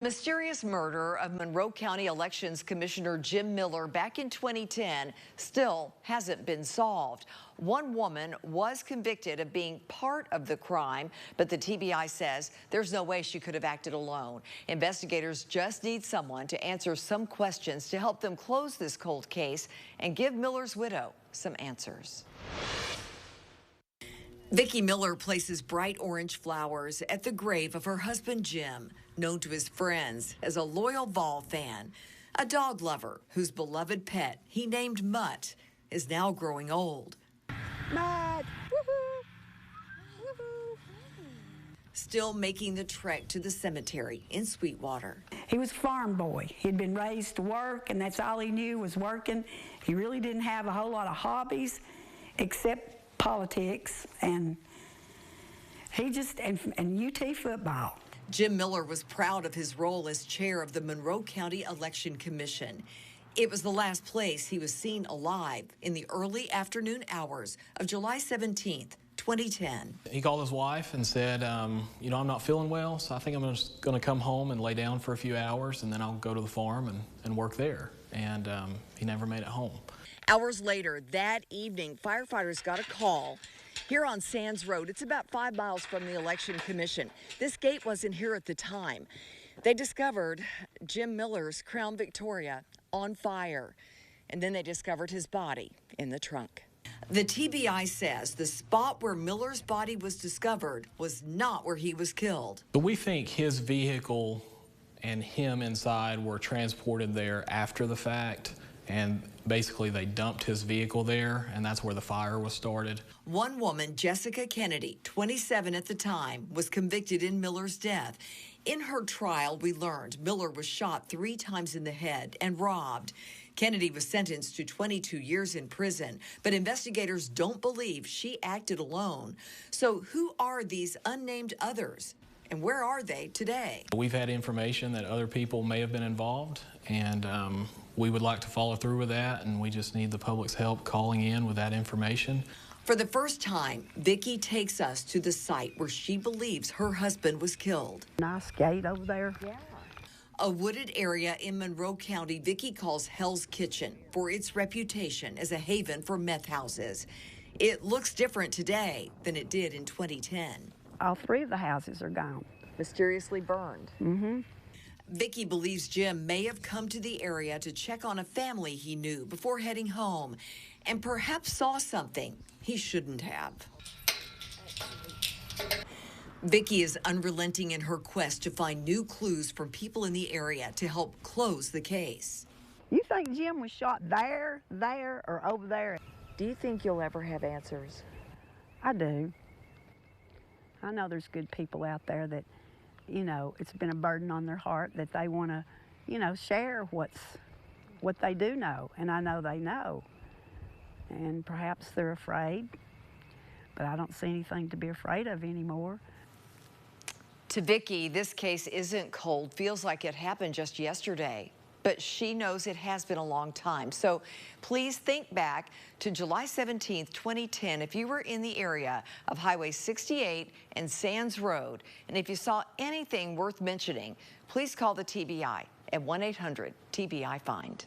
Mysterious murder of Monroe County Elections Commissioner Jim Miller back in 2010 still hasn't been solved. One woman was convicted of being part of the crime, but the TBI says there's no way she could have acted alone. Investigators just need someone to answer some questions to help them close this cold case and give Miller's widow some answers. Vicki Miller places bright orange flowers at the grave of her husband, Jim, known to his friends as a loyal Vol fan, a dog lover whose beloved pet he named Mutt is now growing old. Mutt! Woohoo! Woohoo! Still making the trek to the cemetery in Sweetwater. He was a farm boy. He'd been raised to work, and that's all he knew was working. He really didn't have a whole lot of hobbies except politics, and he just and UT football. Jim Miller was proud of his role as chair of the Monroe County Election Commission. It was the last place he was seen alive in the early afternoon hours of July 17th, 2010. He called his wife and said, I'm not feeling well, so I think I'm just going to come home and lay down for a few hours, and then I'll go to the farm and work there. And he never made it home. Hours later that evening, firefighters got a call here on Sands Road. It's about 5 miles from the Election Commission. This gate wasn't here at the time. They discovered Jim Miller's Crown Victoria on fire, and then they discovered his body in the trunk. The TBI says the spot where Miller's body was discovered was not where he was killed. But we think his vehicle and him inside were transported there after the fact. And basically they dumped his vehicle there, and that's where the fire was started. One woman, Jessica Kennedy, 27 at the time, was convicted in Miller's death. In her trial, we learned Miller was shot 3 times in the head and robbed. Kennedy was sentenced to 22 years in prison, but investigators don't believe she acted alone. So who are these unnamed others? And where are they today? We've had information that other people may have been involved, and we would like to follow through with that, and we just need the public's help calling in with that information. For the first time, Vicki takes us to the site where she believes her husband was killed. Nice gate over there. Yeah. A wooded area in Monroe County Vicki calls Hell's Kitchen for its reputation as a haven for meth houses. It looks different today than it did in 2010. All 3 of the houses are gone. Mysteriously burned. Mm-hmm. Vicki believes Jim may have come to the area to check on a family he knew before heading home, and perhaps saw something he shouldn't have. Vicki is unrelenting in her quest to find new clues from people in the area to help close the case. You think Jim was shot there, or over there? Do you think you'll ever have answers? I do. I know there's good people out there that, it's been a burden on their heart that they want to, share what they do know, and I know they know. And perhaps they're afraid, but I don't see anything to be afraid of anymore. To Vicki, this case isn't cold. Feels like it happened just yesterday. But she knows it has been a long time. So please think back to July 17th, 2010, if you were in the area of Highway 68 and Sands Road. And if you saw anything worth mentioning, please call the TBI at 1-800-TBI-FIND.